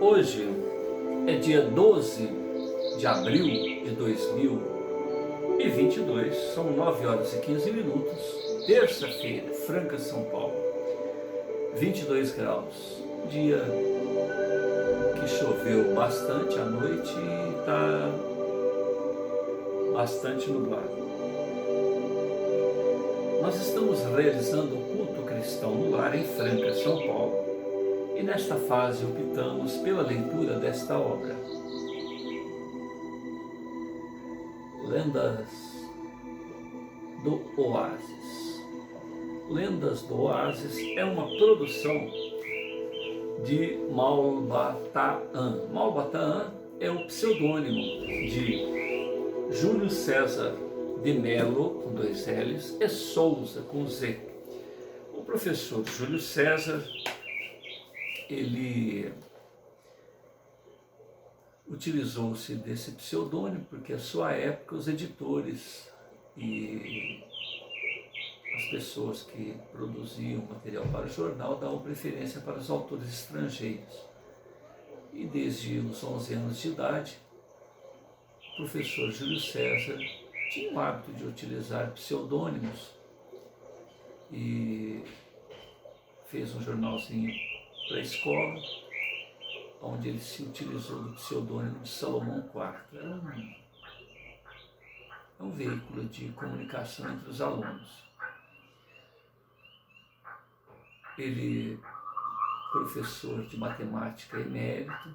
Hoje é dia 12 de abril de 2022, são 9 horas e 15 minutos, terça-feira, Franca, São Paulo, 22 graus, dia que choveu bastante à noite e está bastante nublado. Nós estamos realizando o culto cristão no lar em Franca, São Paulo, e nesta fase optamos pela leitura desta obra. Lendas do Oásis. Lendas do Oásis é uma produção de Malba-Tahan. Malba-Tahan é o pseudônimo de Júlio César de Melo, com 2 L's, e Souza, com Z. O professor Júlio César, ele utilizou-se desse pseudônimo porque, à sua época, os editores e as pessoas que produziam material para o jornal davam preferência para os autores estrangeiros. E desde os 11 anos de idade, o professor Júlio César tinha o hábito de utilizar pseudônimos e fez um jornalzinho para a escola, onde ele se utilizou do pseudônimo de Salomão IV. É um veículo de comunicação entre os alunos. Ele, professor de matemática emérito,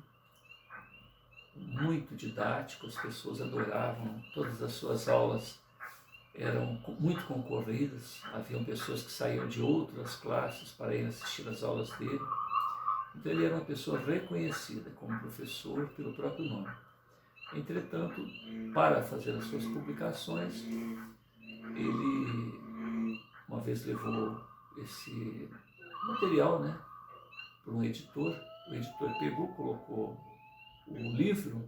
muito didático, as pessoas adoravam, todas as suas aulas eram muito concorridas, haviam pessoas que saíam de outras classes para ir assistir às aulas dele. Então ele era uma pessoa reconhecida como professor pelo próprio nome. Entretanto, para fazer as suas publicações, ele uma vez levou esse material, para um editor. O editor pegou, colocou o livro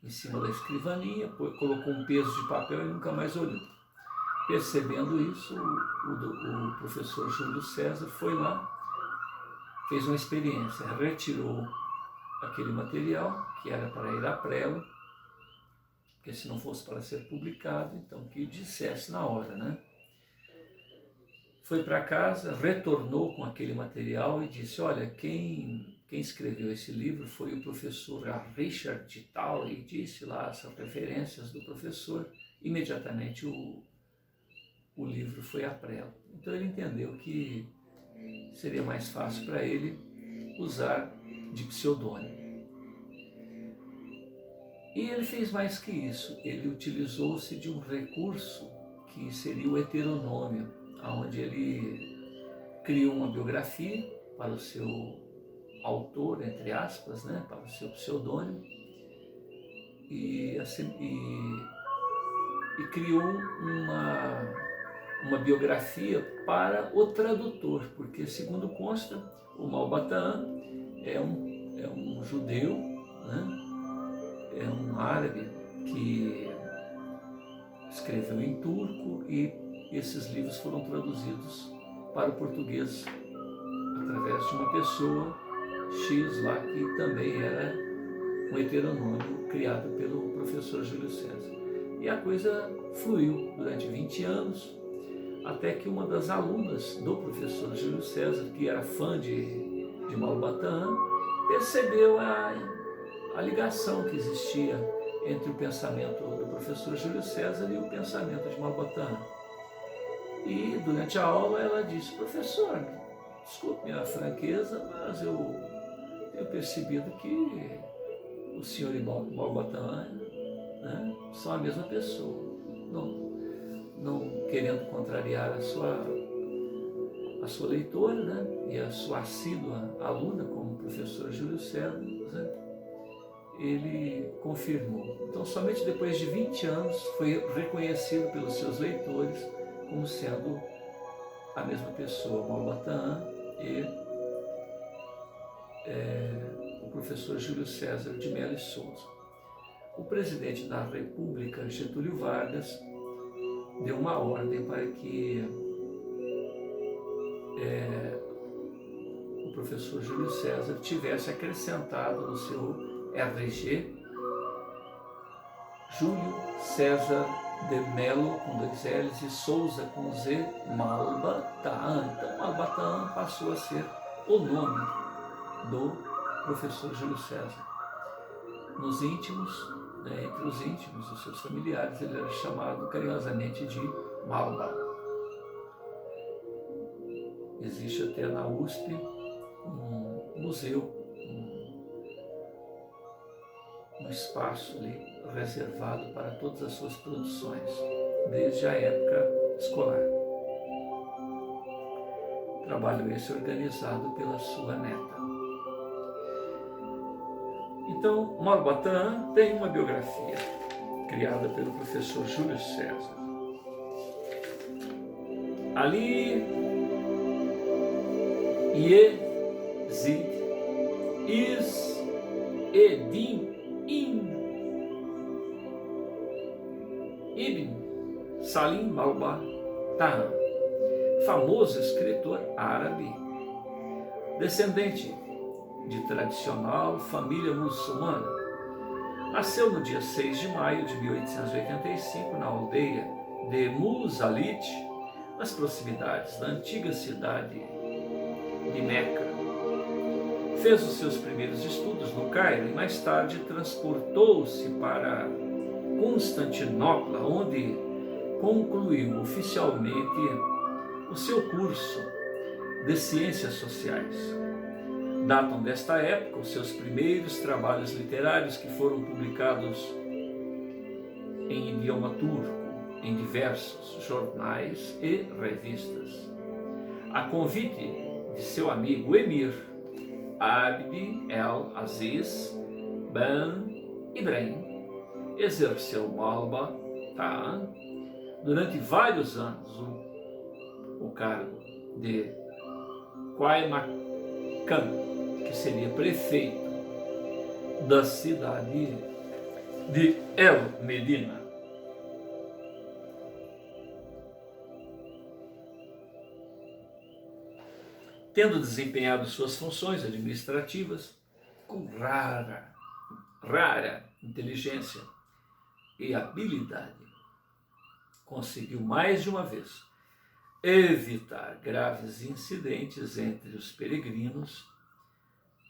em cima da escrivaninha, colocou um peso de papel e nunca mais olhou. Percebendo isso, o professor Júlio César foi lá, fez uma experiência, retirou aquele material, que era para ir a prelo, porque se não fosse para ser publicado, então que dissesse na hora, Foi para casa, retornou com aquele material e disse: olha, quem escreveu esse livro foi o professor Richard de tal, e disse lá as referências do professor. Imediatamente o livro foi a prelo. Então ele entendeu que seria mais fácil para ele usar de pseudônimo. E ele fez mais que isso, ele utilizou-se de um recurso que seria o heteronômio, onde ele criou uma biografia para o seu autor, entre aspas, para o seu pseudônimo, e criou uma biografia para o tradutor, porque, segundo consta, o Malba-Tahan é um judeu, é um árabe que escreveu em turco, e esses livros foram traduzidos para o português através de uma pessoa X lá, que também era um heteronômio criado pelo professor Júlio César. E a coisa fluiu durante 20 anos, até que uma das alunas do professor Júlio César, que era fã de Malba-Tahan, percebeu a ligação que existia entre o pensamento do professor Júlio César e o pensamento de Malba-Tahan. E durante a aula ela disse: professor, desculpe a franqueza, mas eu tenho percebido que o senhor e Malba-Tahan são a mesma pessoa. Não querendo contrariar a sua leitora, e a sua assídua aluna, como o professor Júlio César, ele confirmou. Então, somente depois de 20 anos foi reconhecido pelos seus leitores como sendo a mesma pessoa, Malba-Tahan e o professor Júlio César de Melo e Souza. O presidente da República, Getúlio Vargas, deu uma ordem para que o professor Júlio César tivesse acrescentado no seu RG Júlio César de Melo, com 2 L's, e Souza, com Z, Malba-Tahan. Então, Malba-Tahan passou a ser o nome do professor Júlio César. Nos íntimos, entre os íntimos dos seus familiares, ele era chamado carinhosamente de Malba. Existe até na USP um museu, um espaço ali reservado para todas as suas produções, desde a época escolar. Trabalho esse organizado pela sua neta. Então, Malba-Tahan tem uma biografia criada pelo professor Júlio César. Ali, Yezid Is Edin Ibn Salim Malba-Tahan, famoso escritor árabe, descendente de tradicional família muçulmana. Nasceu no dia 6 de maio de 1885 na aldeia de Muzalit, nas proximidades da antiga cidade de Meca. Fez os seus primeiros estudos no Cairo e mais tarde transportou-se para Constantinopla, onde concluiu oficialmente o seu curso de Ciências Sociais. Datam desta época os seus primeiros trabalhos literários, que foram publicados em idioma turco em diversos jornais e revistas. A convite de seu amigo Emir Abd el-Aziz Ben Ibrahim, exerceu Malba-Tahan durante vários anos o cargo de Qaimakam, que seria prefeito da cidade de El Medina. Tendo desempenhado suas funções administrativas com rara inteligência e habilidade, conseguiu mais de uma vez evitar graves incidentes entre os peregrinos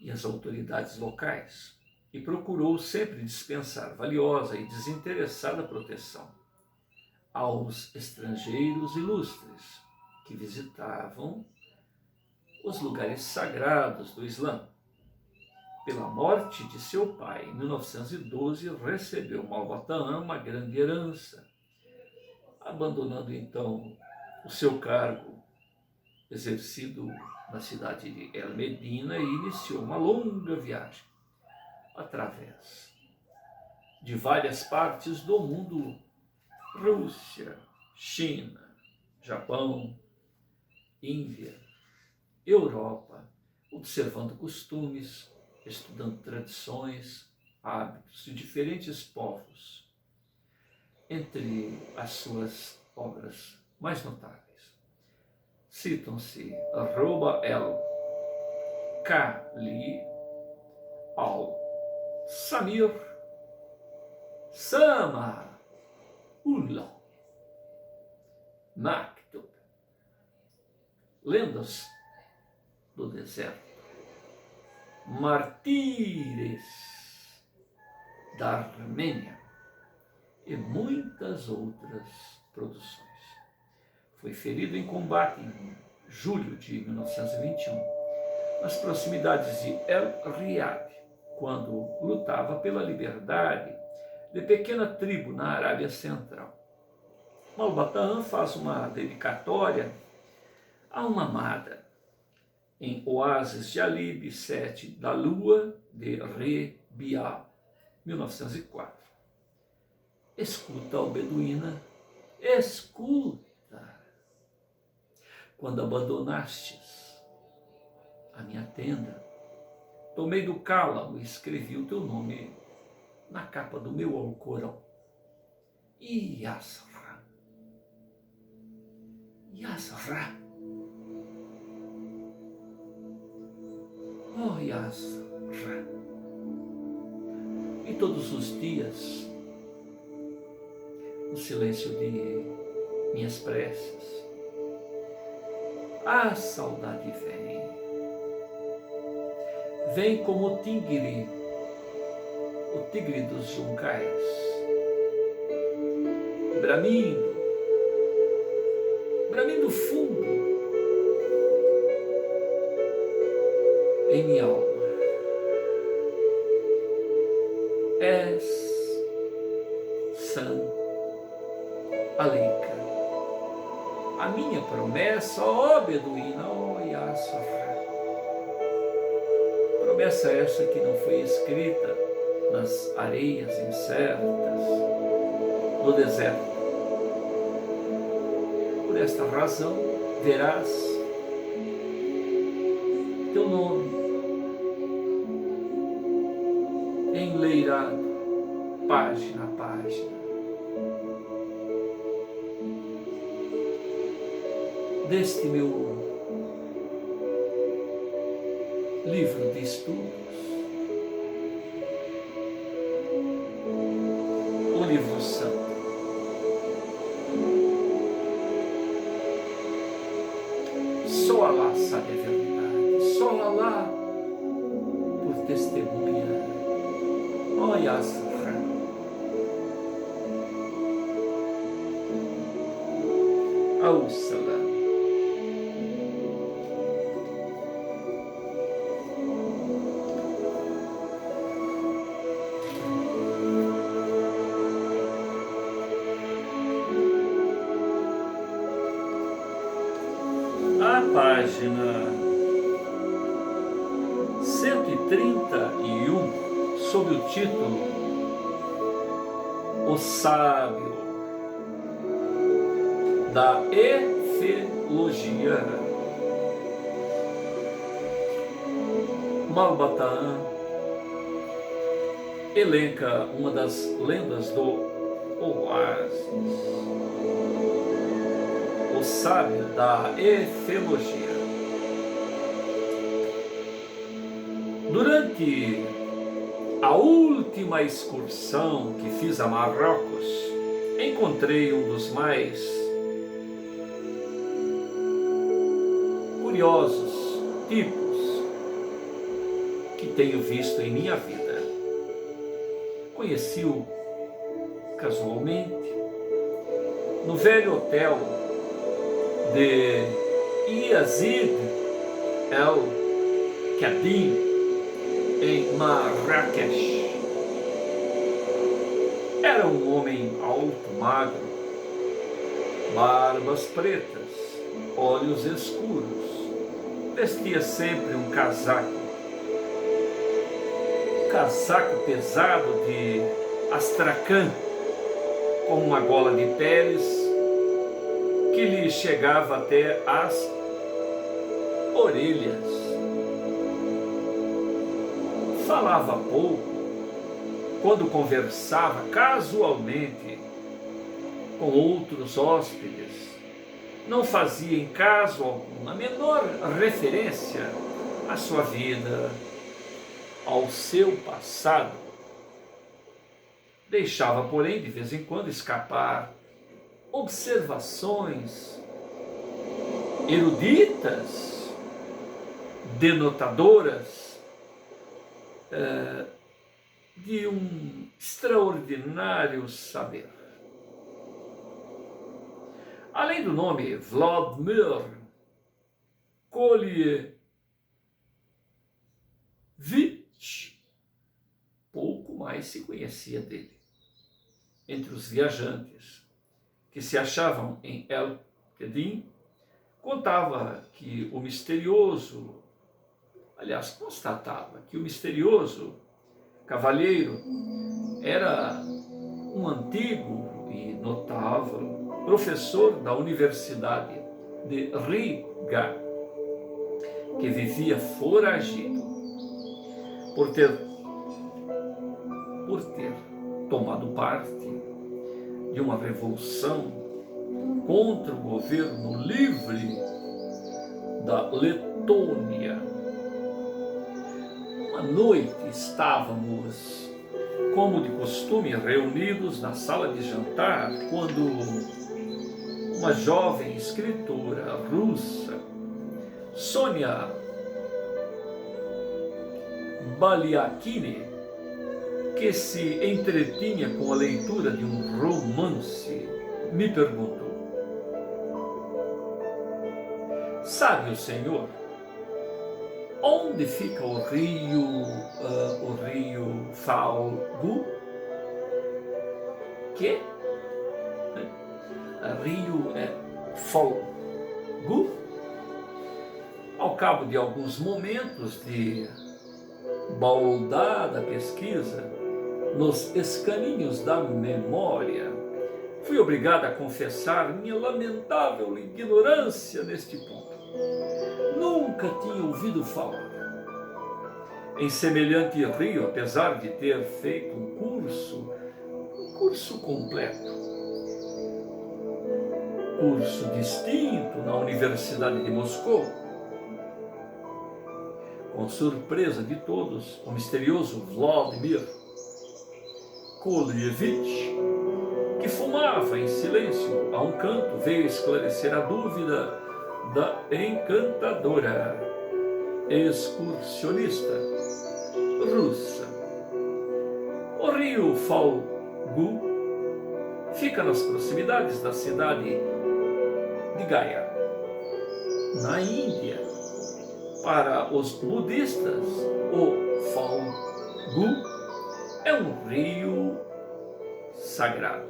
e as autoridades locais e procurou sempre dispensar valiosa e desinteressada proteção aos estrangeiros ilustres que visitavam os lugares sagrados do Islã. Pela morte de seu pai, em 1912, recebeu Malba-Tahan uma grande herança, abandonando então o seu cargo exercido na cidade de El Medina, e iniciou uma longa viagem através de várias partes do mundo: Rússia, China, Japão, Índia, Europa, observando costumes, estudando tradições, hábitos de diferentes povos. Entre as suas obras mais notáveis citam-se Roba el-Khali al-Samir, Sama Ullah, Maktub, Lendas do Deserto, Martírios da Armênia e muitas outras produções. Foi ferido em combate em julho de 1921, nas proximidades de El Riad, quando lutava pela liberdade de pequena tribo na Arábia Central. Malba-Tahan faz uma dedicatória a uma amada em Oásis de Alib, 7 da lua de Rebiá, 1904. Escuta, ó beduína, escuta. Quando abandonastes a minha tenda, tomei do cálamo e escrevi o teu nome na capa do meu alcorão. Yasra. Yasra. Oh, Yas. E todos os dias, no silêncio de minhas preces, a saudade vem. Vem como o tigre dos juncais, bramindo fundo em minha alma. És San Aleika, a minha promessa, ó Beduína, ó Yasofra. Promessa essa que não foi escrita nas areias incertas do deserto. Por esta razão, verás teu nome enleirado, página a página, deste meu livro de estudos, o livro santo. Só Alá sabe a verdade, só Alá por testemunha. Oh, Yasofra. Au-salam. A página 131, sob o título O Sábio da Efelogia, Malbataan elenca uma das lendas do Oásis, o sábio da Efelogia. Durante a última excursão que fiz a Marrocos, encontrei um dos mais curiosos tipos que tenho visto em minha vida. Conheci-o casualmente no velho hotel de Yazid El-Kadim, em Marrakech. Era um homem alto, magro, barbas pretas, olhos escuros, vestia sempre um casaco pesado de astracan, com uma gola de peles que lhe chegava até as orelhas. Falava pouco. Quando conversava casualmente com outros hóspedes, não fazia em caso algum a menor referência à sua vida, ao seu passado. Deixava, porém, de vez em quando escapar observações eruditas, denotadoras de um extraordinário saber. Além do nome Vladimir Kolyevich, pouco mais se conhecia dele. Entre os viajantes que se achavam em El-Kadim, constatava que o misterioso cavalheiro era um antigo e notável professor da Universidade de Riga, que vivia foragido por ter tomado parte de uma revolução contra o governo livre da Letônia. Uma noite estávamos, como de costume, reunidos na sala de jantar, quando uma jovem escritora russa, Sonia Baliakine, que se entretinha com a leitura de um romance, me perguntou: sabe o senhor onde fica o rio Falgu? Que? Rio Falgu? Ao cabo de alguns momentos de baldada pesquisa nos escaninhos da memória, fui obrigado a confessar minha lamentável ignorância neste ponto. Nunca tinha ouvido falar em semelhante rio, apesar de ter feito um curso completo, curso distinto na Universidade de Moscou. Com surpresa de todos, o misterioso Vladimir Kolyevich, que fumava em silêncio a um canto, veio esclarecer a dúvida da encantadora excursionista russa. O rio Falgu fica nas proximidades da cidade de Gaya, na Índia. Para os budistas, o Falgu é um rio sagrado,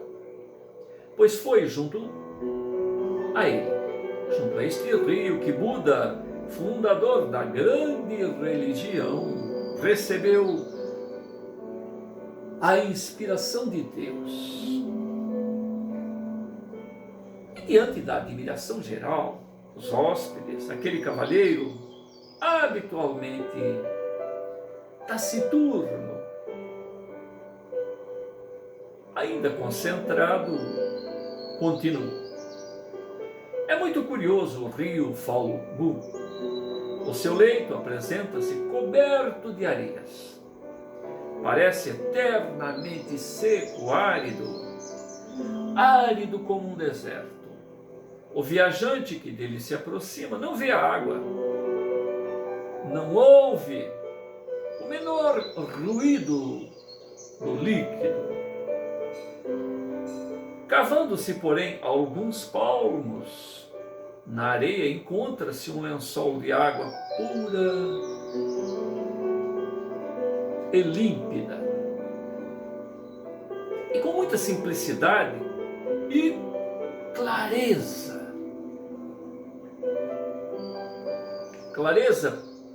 pois foi junto a este rio que Buda, fundador da grande religião, recebeu a inspiração de Deus. E diante da admiração geral, os hóspedes, aquele cavalheiro habitualmente taciturno, ainda concentrado, continuou: é muito curioso o rio Falgu. O seu leito apresenta-se coberto de areias. Parece eternamente seco, árido como um deserto. O viajante que dele se aproxima não vê a água, não ouve o menor ruído do líquido. Cavando-se, porém, alguns palmos na areia, encontra-se um lençol de água pura e límpida. E com muita simplicidade e clareza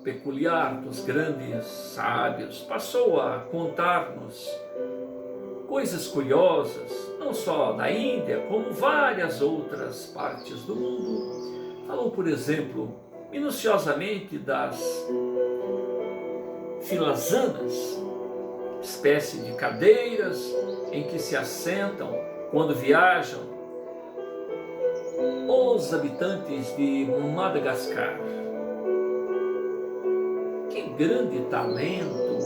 peculiar dos grandes sábios, passou a contar-nos coisas curiosas, não só da Índia, como várias outras partes do mundo. Falou, por exemplo, minuciosamente das filazanas, espécie de cadeiras em que se assentam quando viajam os habitantes de Madagascar. Que grande talento,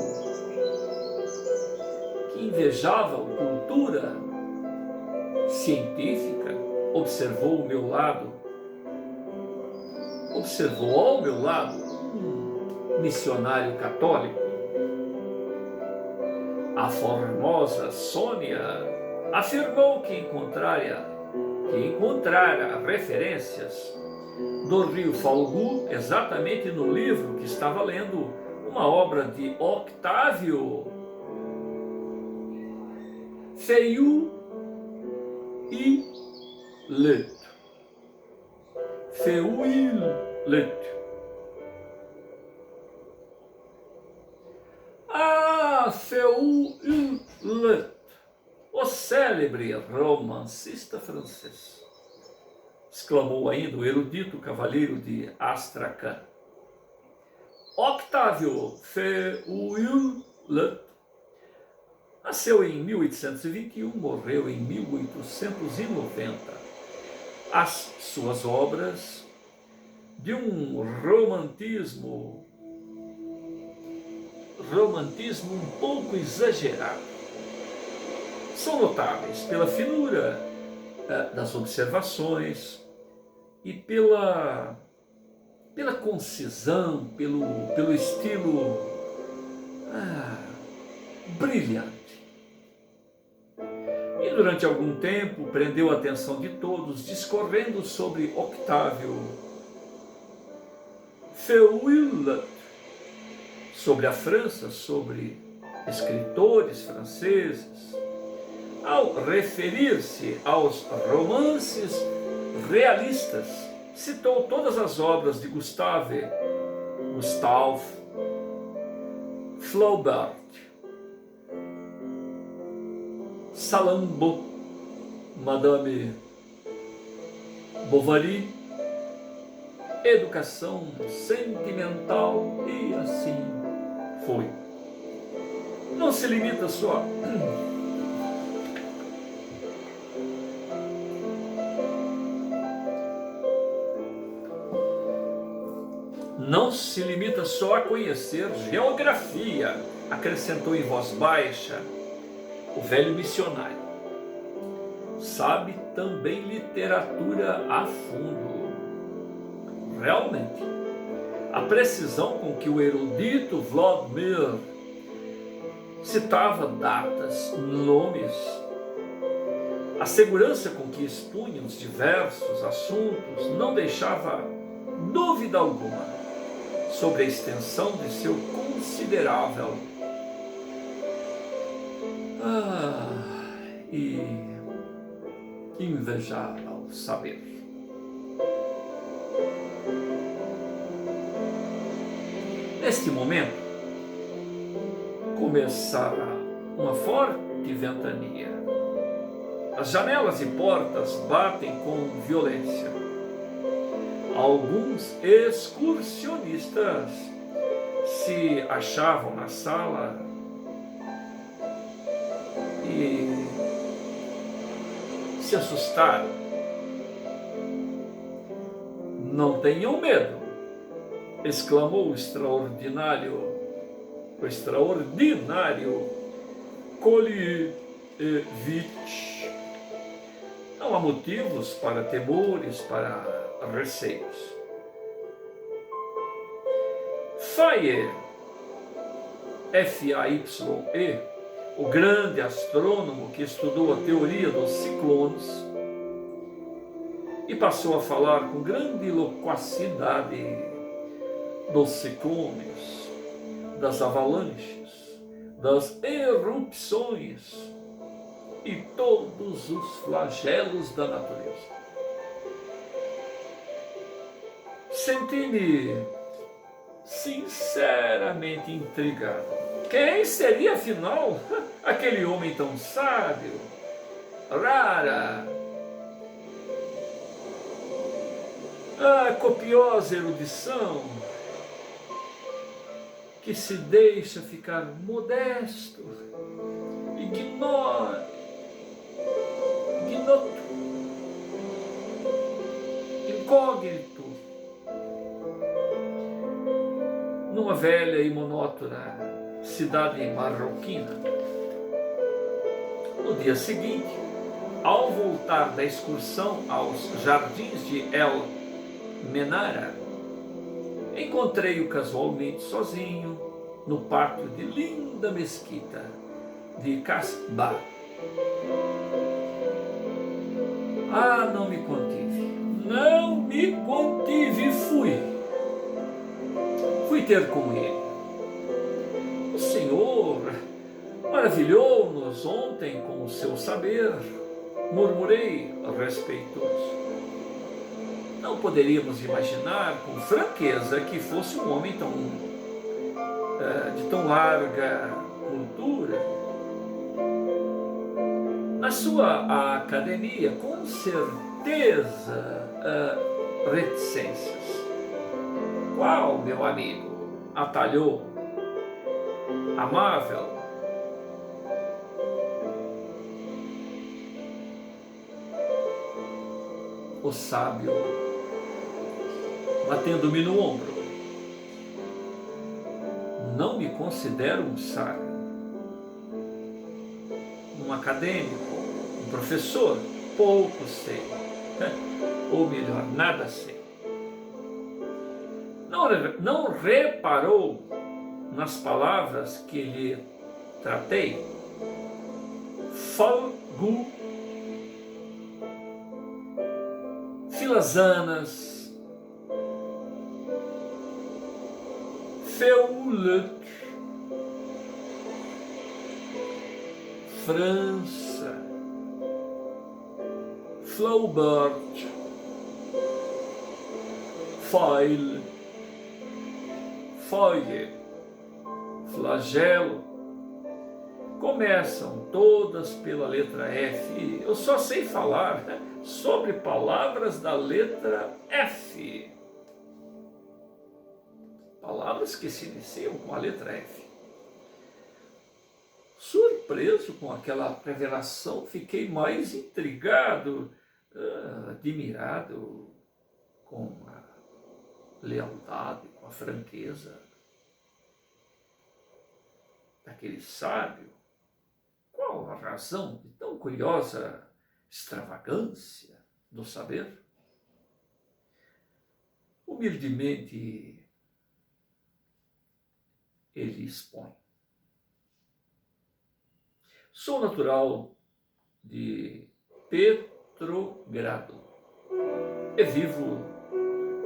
que invejável cultura científica, observou ao meu lado um missionário católico. A formosa Sônia afirmou que encontrara referências do rio Falgu exatamente no livro que estava lendo, uma obra de Octávio Feuillet. Feuillet, o célebre romancista francês, exclamou ainda o erudito cavalheiro de Astracan. Octávio Feuillet nasceu em 1821, morreu em 1890. As suas obras, de um romantismo romantismo um pouco exagerado. São notáveis pela finura das observações e pela concisão, pelo estilo brilhante. E durante algum tempo prendeu a atenção de todos, discorrendo sobre Octávio Feuillet, sobre a França, sobre escritores franceses, ao referir-se aos romances realistas, citou todas as obras de Gustave Flaubert, Salammbô, Madame Bovary, educação sentimental e assim foi. Não se limita só a conhecer geografia, acrescentou em voz baixa o velho missionário. Sabe também literatura a fundo. Realmente, a precisão com que o erudito Vladimir citava datas, nomes, a segurança com que expunha os diversos assuntos não deixava dúvida alguma sobre a extensão de seu considerável e invejável saber. Neste momento, começara uma forte ventania. As janelas e portas batem com violência. Alguns excursionistas se achavam na sala e se assustaram. Não tenham medo, exclamou o extraordinário Kolyevich. Não há motivos para temores, para receios. Faye, F-A-Y-E, o grande astrônomo que estudou a teoria dos ciclones e passou a falar com grande loquacidade dos ciclones, das avalanches, das erupções e todos os flagelos da natureza. Senti-me sinceramente intrigado. Quem seria, afinal, aquele homem tão sábio, rara, copiosa erudição, que se deixa ficar modesto, incógnito, numa velha e monótona cidade marroquina. No dia seguinte, ao voltar da excursão aos jardins de El Menara, encontrei-o casualmente sozinho no pátio de linda mesquita de Casbah. Não me contive, fui ter com ele. O Senhor maravilhou-nos ontem com o seu saber, murmurei respeitoso. Não poderíamos imaginar com franqueza que fosse um homem de tão larga cultura. Na sua academia, com certeza, reticências. Qual, meu amigo? Atalhou, amável. O sábio, batendo-me no ombro. não me considero um sábio, um acadêmico, um professor, pouco sei, ou melhor, nada sei. Não reparou nas palavras que lhe tratei? Falgu, filazanas, Feuleuk, França, Flaubert, Foil, Foyer, Flagelo, começam todas pela letra F. Eu só sei falar sobre palavras da letra F. Palavras que se iniciam com a letra F. Surpreso com aquela revelação, fiquei mais intrigado, admirado com a lealdade, com a franqueza daquele sábio. Qual a razão de tão curiosa extravagância do saber? Humildemente, ele expõe. Sou natural de Petrogrado e vivo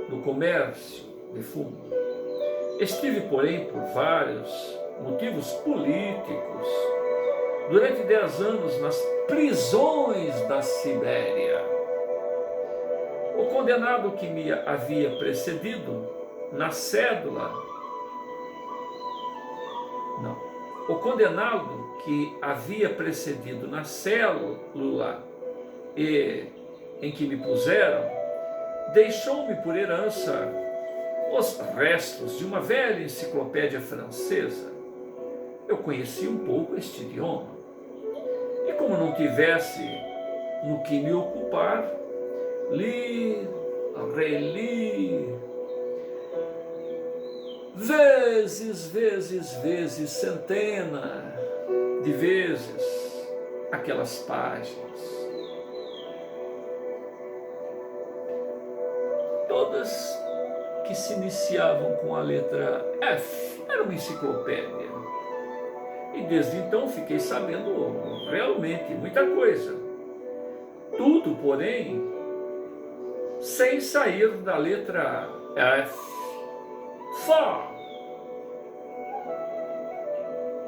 no comércio de fumo. Estive, porém, por vários motivos políticos, durante 10 anos nas prisões da Sibéria. O condenado que me havia precedido na cédula, o condenado que havia precedido na célula em que me puseram, deixou-me por herança os restos de uma velha enciclopédia francesa. Eu conheci um pouco este idioma, e como não tivesse no que me ocupar, li, reli, vezes, centenas de vezes, aquelas páginas. Todas que se iniciavam com a letra F. Era uma enciclopédia. E desde então fiquei sabendo realmente muita coisa. Tudo, porém, sem sair da letra F. Fá,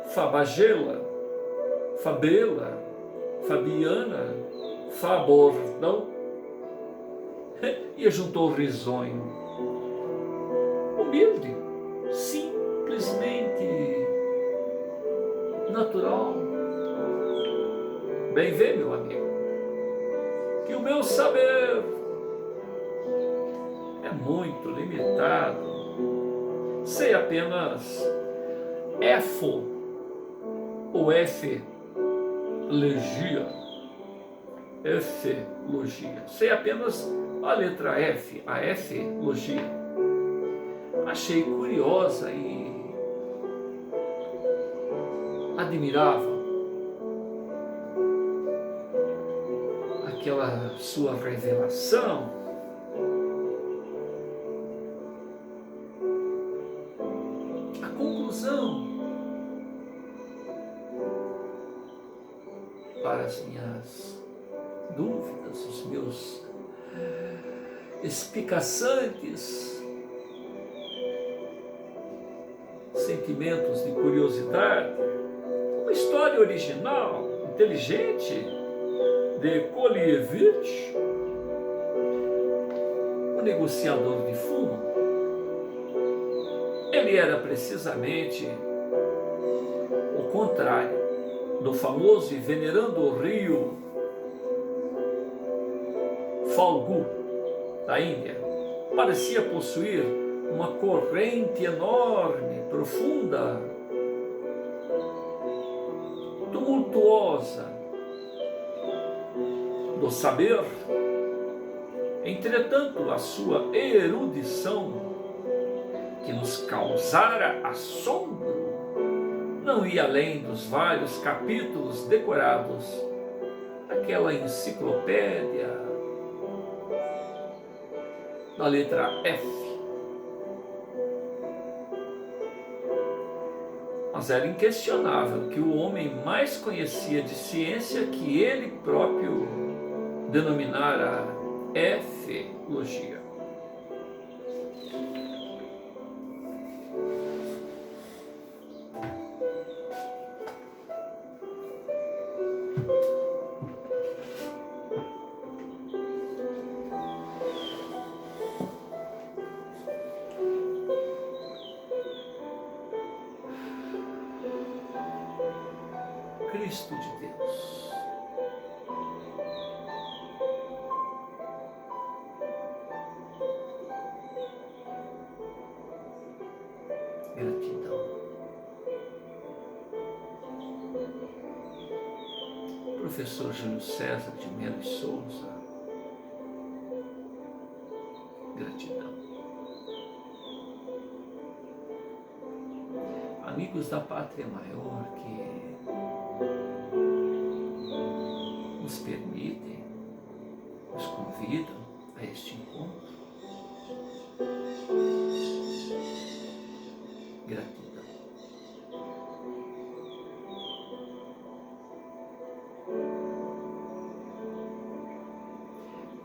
Fabagela, Fabela, Fabiana, Fabordão, e juntou risonho. Humilde, simplesmente natural. Bem vê, meu amigo, que o meu saber é muito limitado. Sei apenas EFO ou efologia. Efologia. Sei apenas a letra F, a efologia. Achei curiosa e admirável aquela sua revelação. Conclusão para as minhas dúvidas, os meus espicaçantes sentimentos de curiosidade, uma história original, inteligente, de Kolyevich, o negociador de fumo. Ele era precisamente o contrário do famoso e venerando rio Falgu, da Índia. Parecia possuir uma corrente enorme, profunda, tumultuosa do saber. Entretanto, a sua erudição que nos causara assombro não ia além dos vários capítulos decorados daquela enciclopédia da letra F. Mas era inquestionável que o homem mais conhecia de ciência que ele próprio denominara efologia. Cristo de Deus. Gratidão. Professor Júlio César de Melo e Souza. Gratidão. Amigos da Pátria Maior que nos permitem, nos convidam a este encontro. Gratidão.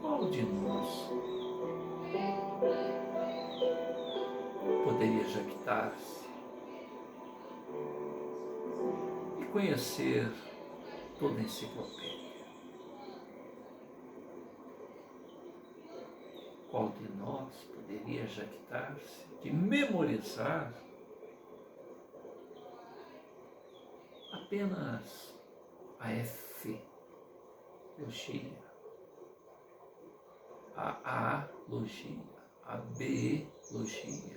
Qual de nós poderia jactar-se e conhecer toda a enciclopédia? Qual de nós poderia jactar-se de memorizar apenas a F-logia, a A-logia, a B-logia?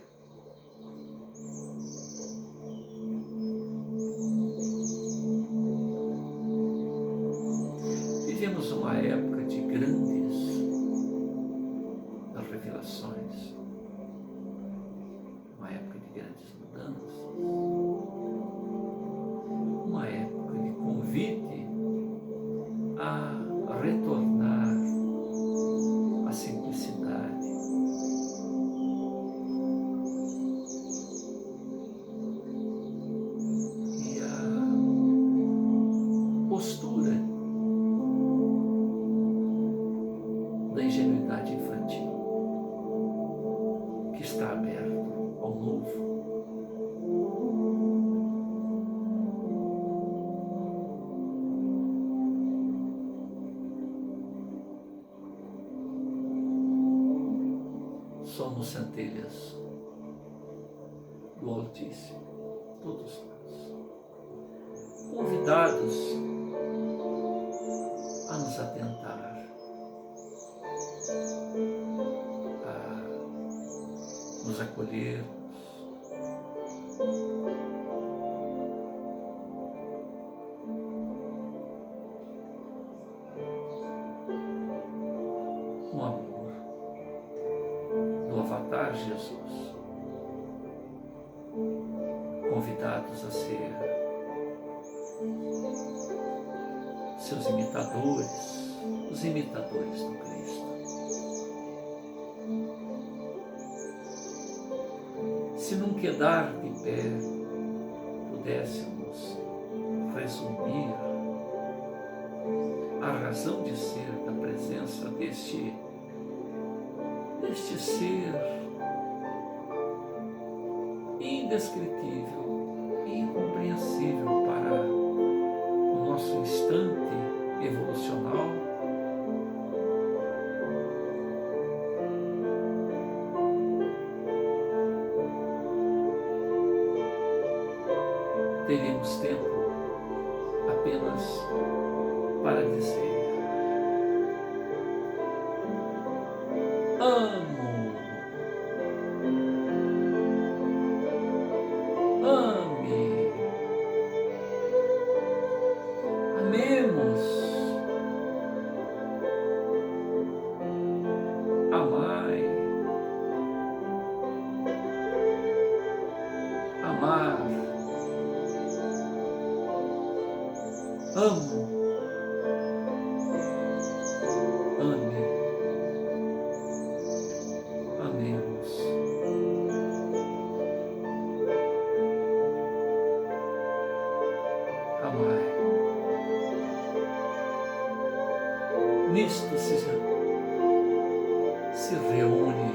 Vivemos uma época de grandes revelações, uma época de grandes mudanças, uma época de convite a retornar à simplicidade, e a postura da ingenuidade infantil, que está aberto ao novo. Somos centelhas do Altíssimo, todos nós, convidados a nos atentar, a nos acolhermos, com amor do Avatar Jesus, convidados a ser seus imitadores, os imitadores do Cristo. Se num quedar de pé pudéssemos resumir a razão de ser da presença deste ser indescritível e incompreensível para o nosso instante evolucional, teríamos tempo apenas para dizer: amo, ame, amemos, amai, amo, ame, amemos. Amai. Nisto se reúne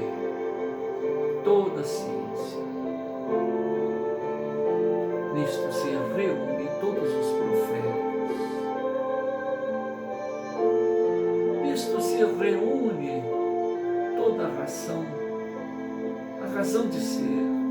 toda a ciência. Nisto se reúne todos os profetas. Nisto se reúne toda a razão de ser.